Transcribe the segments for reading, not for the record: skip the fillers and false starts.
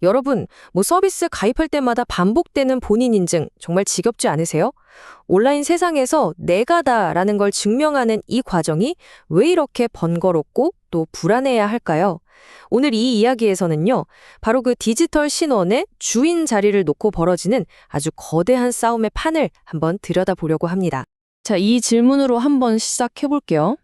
여러분, 서비스 가입할 때마다 반복되는 본인 인증 정말 지겹지 않으세요? 온라인 세상에서 내가다라는 걸 증명하는 이 과정이 왜 이렇게 번거롭고 또 불안해야 할까요? 오늘 이 이야기에서는요, 바로 그 디지털 신원의 주인 자리를 놓고 벌어지는 아주 거대한 싸움의 판을 한번 들여다보려고 합니다. 자, 이 질문으로 한번 시작해 볼게요.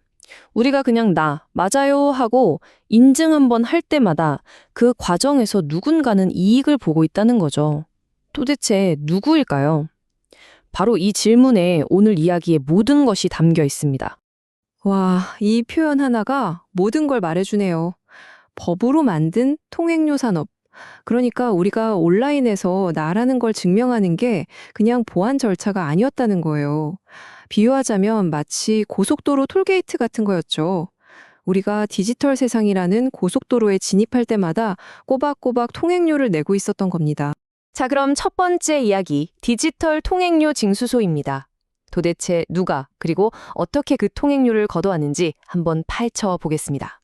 우리가 그냥 맞아요 하고 인증 한번 할 때마다 그 과정에서 누군가는 이익을 보고 있다는 거죠. 도대체 누구일까요? 바로 이 질문에 오늘 이야기의 모든 것이 담겨 있습니다. 와, 이 표현 하나가 모든 걸 말해주네요. 법으로 만든 통행료 산업. 그러니까 우리가 온라인에서 나라는 걸 증명하는 게 그냥 보안 절차가 아니었다는 거예요. 비유하자면 마치 고속도로 톨게이트 같은 거였죠. 우리가 디지털 세상이라는 고속도로에 진입할 때마다 꼬박꼬박 통행료를 내고 있었던 겁니다. 자, 그럼 첫 번째 이야기, 디지털 통행료 징수소입니다. 도대체 누가, 그리고 어떻게 그 통행료를 거둬왔는지 한번 파헤쳐 보겠습니다.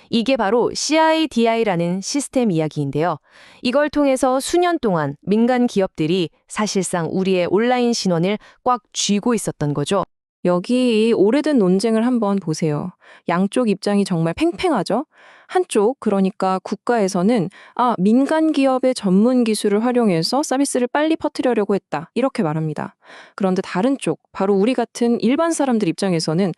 이게 바로 CIDI라는 시스템 이야기인데요. 이걸 통해서 수년 동안 민간 기업들이 사실상 우리의 온라인 신원을 꽉 쥐고 있었던 거죠. 여기 이 오래된 논쟁을 한번 보세요. 양쪽 입장이 정말 팽팽하죠? 한쪽, 그러니까 국가에서는 민간 기업의 전문 기술을 활용해서 서비스를 빨리 퍼뜨리려고 했다. 이렇게 말합니다. 그런데 다른 쪽, 바로 우리 같은 일반 사람들 입장에서는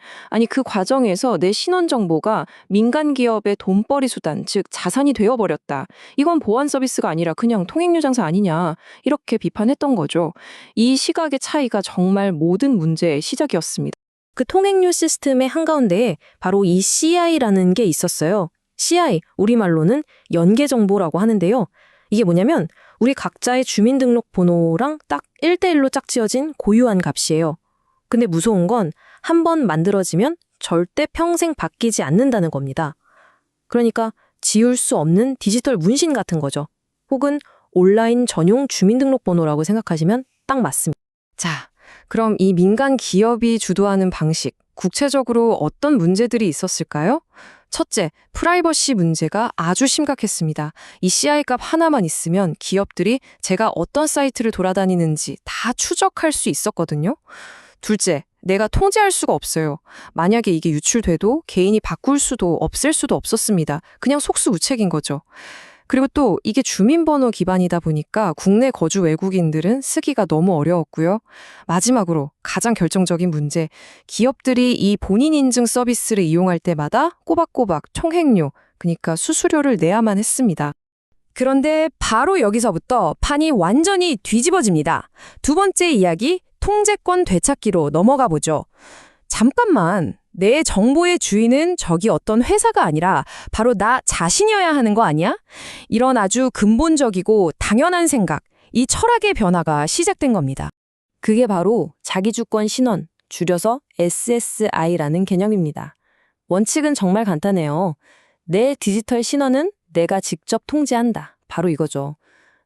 그 과정에서 내 신원 정보가 민간 기업의 돈벌이 수단, 즉 자산이 되어버렸다. 이건 보안 서비스가 아니라 그냥 통행료 장사 아니냐. 이렇게 비판했던 거죠. 이 시각의 차이가 정말 모든 문제의 시작이었습니다. 그 통행료 시스템의 한가운데에 바로 이 CI라는 게 있었어요. CI, 우리말로는 연계정보라고 하는데요. 이게 뭐냐면 우리 각자의 주민등록번호랑 딱 1대1로 짝지어진 고유한 값이에요. 근데 무서운 건 한 번 만들어지면 절대 평생 바뀌지 않는다는 겁니다. 그러니까 지울 수 없는 디지털 문신 같은 거죠. 혹은 온라인 전용 주민등록번호라고 생각하시면 딱 맞습니다. 자, 그럼 이 민간 기업이 주도하는 방식, 구체적으로 어떤 문제들이 있었을까요? 첫째, 프라이버시 문제가 아주 심각했습니다. 이 CI 값 하나만 있으면 기업들이 제가 어떤 사이트를 돌아다니는지 다 추적할 수 있었거든요. 둘째, 내가 통제할 수가 없어요. 만약에 이게 유출돼도 개인이 바꿀 수도 없앨 수도 없었습니다. 그냥 속수무책인 거죠. 그리고 또 이게 주민번호 기반이다 보니까 국내 거주 외국인들은 쓰기가 너무 어려웠고요. 마지막으로 가장 결정적인 문제, 기업들이 이 본인 인증 서비스를 이용할 때마다 꼬박꼬박 통행료, 그러니까 수수료를 내야만 했습니다. 그런데 바로 여기서부터 판이 완전히 뒤집어집니다. 두 번째 이야기, 통제권 되찾기로 넘어가 보죠. 잠깐만, 내 정보의 주인은 저기 어떤 회사가 아니라 바로 나 자신이어야 하는 거 아니야? 이런 아주 근본적이고 당연한 생각, 이 철학의 변화가 시작된 겁니다. 그게 바로 자기주권 신원, 줄여서 SSI라는 개념입니다. 원칙은 정말 간단해요. 내 디지털 신원은 내가 직접 통제한다. 바로 이거죠.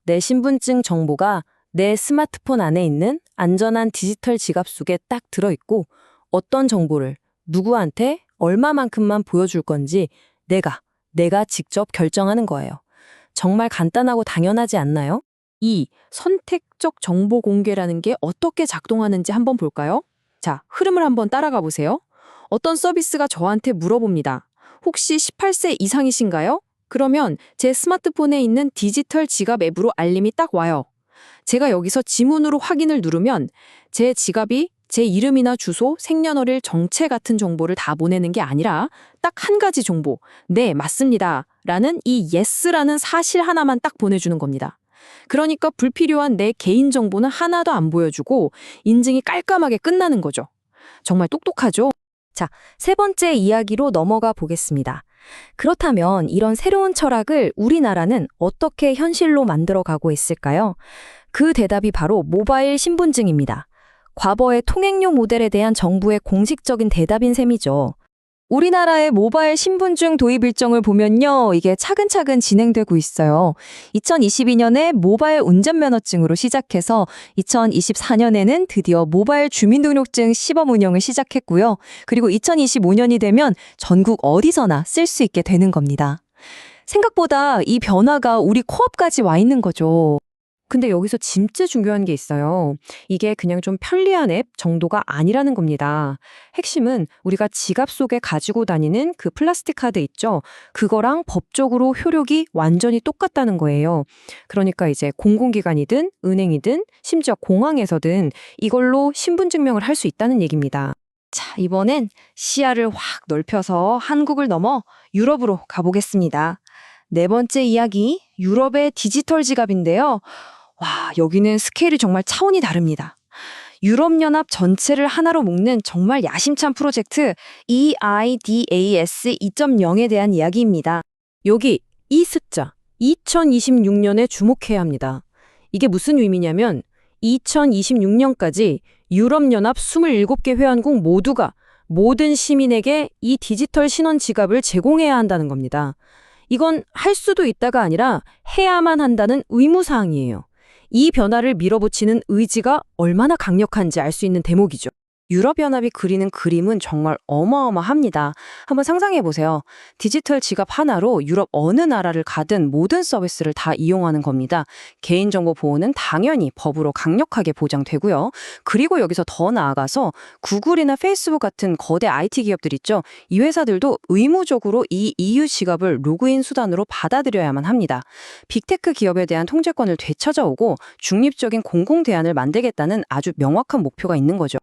내 신분증 정보가 내 스마트폰 안에 있는 안전한 디지털 지갑 속에 딱 들어있고 어떤 정보를 누구한테 얼마만큼만 보여줄 건지 내가 직접 결정하는 거예요. 정말 간단하고 당연하지 않나요? 이 선택적 정보 공개라는 게 어떻게 작동하는지 한번 볼까요? 자, 흐름을 한번 따라가 보세요. 어떤 서비스가 저한테 물어봅니다. 혹시 18세 이상이신가요? 그러면 제 스마트폰에 있는 디지털 지갑 앱으로 알림이 딱 와요. 제가 여기서 지문으로 확인을 누르면 제 지갑이 제 이름이나 주소, 생년월일, 정체 같은 정보를 다 보내는 게 아니라 딱 한 가지 정보, 네, 맞습니다. 라는 이 yes라는 사실 하나만 딱 보내주는 겁니다. 그러니까 불필요한 내 개인정보는 하나도 안 보여주고 인증이 깔끔하게 끝나는 거죠. 정말 똑똑하죠? 자, 세 번째 이야기로 넘어가 보겠습니다. 그렇다면 이런 새로운 철학을 우리나라는 어떻게 현실로 만들어가고 있을까요? 그 대답이 바로 모바일 신분증입니다. 과거의 통행료 모델에 대한 정부의 공식적인 대답인 셈이죠. 우리나라의 모바일 신분증 도입 일정을 보면요, 이게 차근차근 진행되고 있어요. 2022년에 모바일 운전면허증으로 시작해서 2024년에는 드디어 모바일 주민등록증 시범 운영을 시작했고요. 그리고 2025년이 되면 전국 어디서나 쓸 수 있게 되는 겁니다. 생각보다 이 변화가 우리 코앞까지 와 있는 거죠. 근데 여기서 진짜 중요한 게 있어요. 이게 그냥 좀 편리한 앱 정도가 아니라는 겁니다. 핵심은 우리가 지갑 속에 가지고 다니는 그 플라스틱 카드 있죠? 그거랑 법적으로 효력이 완전히 똑같다는 거예요. 그러니까 이제 공공기관이든 은행이든 심지어 공항에서든 이걸로 신분증명을 할 수 있다는 얘기입니다. 자, 이번엔 시야를 확 넓혀서 한국을 넘어 유럽으로 가보겠습니다. 네 번째 이야기, 유럽의 디지털 지갑인데요. 와, 여기는 스케일이 정말 차원이 다릅니다. 유럽연합 전체를 하나로 묶는 정말 야심찬 프로젝트 EIDAS 2.0에 대한 이야기입니다. 여기 이 숫자 2026년에 주목해야 합니다. 이게 무슨 의미냐면 2026년까지 유럽연합 27개 회원국 모두가 모든 시민에게 이 디지털 신원 지갑을 제공해야 한다는 겁니다. 이건 할 수도 있다가 아니라 해야만 한다는 의무사항이에요. 이 변화를 밀어붙이는 의지가 얼마나 강력한지 알 수 있는 대목이죠. 유럽연합이 그리는 그림은 정말 어마어마합니다. 한번 상상해 보세요. 디지털 지갑 하나로 유럽 어느 나라를 가든 모든 서비스를 다 이용하는 겁니다. 개인정보 보호는 당연히 법으로 강력하게 보장되고요. 그리고 여기서 더 나아가서 구글이나 페이스북 같은 거대 IT 기업들 있죠. 이 회사들도 의무적으로 이 EU 지갑을 로그인 수단으로 받아들여야만 합니다. 빅테크 기업에 대한 통제권을 되찾아오고 중립적인 공공 대안을 만들겠다는 아주 명확한 목표가 있는 거죠.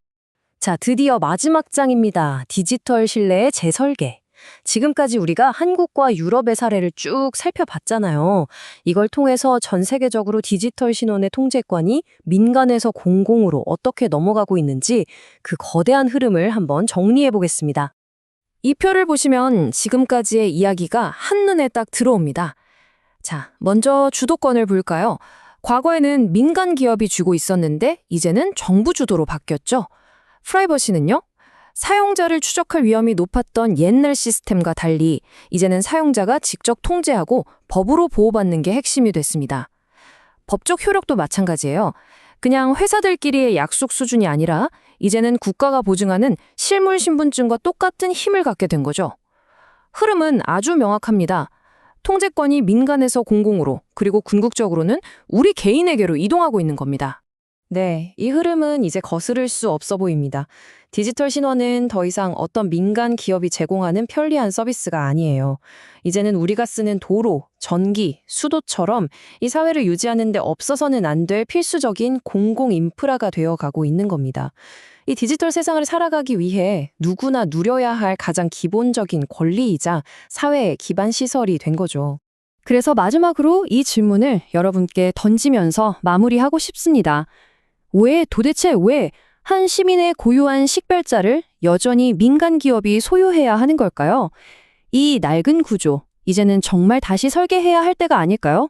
자, 드디어 마지막 장입니다. 디지털 신뢰의 재설계. 지금까지 우리가 한국과 유럽의 사례를 쭉 살펴봤잖아요. 이걸 통해서 전 세계적으로 디지털 신원의 통제권이 민간에서 공공으로 어떻게 넘어가고 있는지 그 거대한 흐름을 한번 정리해 보겠습니다. 이 표를 보시면 지금까지의 이야기가 한눈에 딱 들어옵니다. 자, 먼저 주도권을 볼까요? 과거에는 민간 기업이 쥐고 있었는데 이제는 정부 주도로 바뀌었죠. 프라이버시는요? 사용자를 추적할 위험이 높았던 옛날 시스템과 달리 이제는 사용자가 직접 통제하고 법으로 보호받는 게 핵심이 됐습니다. 법적 효력도 마찬가지예요. 그냥 회사들끼리의 약속 수준이 아니라 이제는 국가가 보증하는 실물 신분증과 똑같은 힘을 갖게 된 거죠. 흐름은 아주 명확합니다. 통제권이 민간에서 공공으로, 그리고 궁극적으로는 우리 개인에게로 이동하고 있는 겁니다. 네, 이 흐름은 이제 거스를 수 없어 보입니다. 디지털 신원은 더 이상 어떤 민간 기업이 제공하는 편리한 서비스가 아니에요. 이제는 우리가 쓰는 도로, 전기, 수도처럼 이 사회를 유지하는 데 없어서는 안 될 필수적인 공공 인프라가 되어 가고 있는 겁니다. 이 디지털 세상을 살아가기 위해 누구나 누려야 할 가장 기본적인 권리이자 사회의 기반 시설이 된 거죠. 그래서 마지막으로 이 질문을 여러분께 던지면서 마무리하고 싶습니다. 도대체 왜 한 시민의 고유한 식별자를 여전히 민간 기업이 소유해야 하는 걸까요? 이 낡은 구조, 이제는 정말 다시 설계해야 할 때가 아닐까요?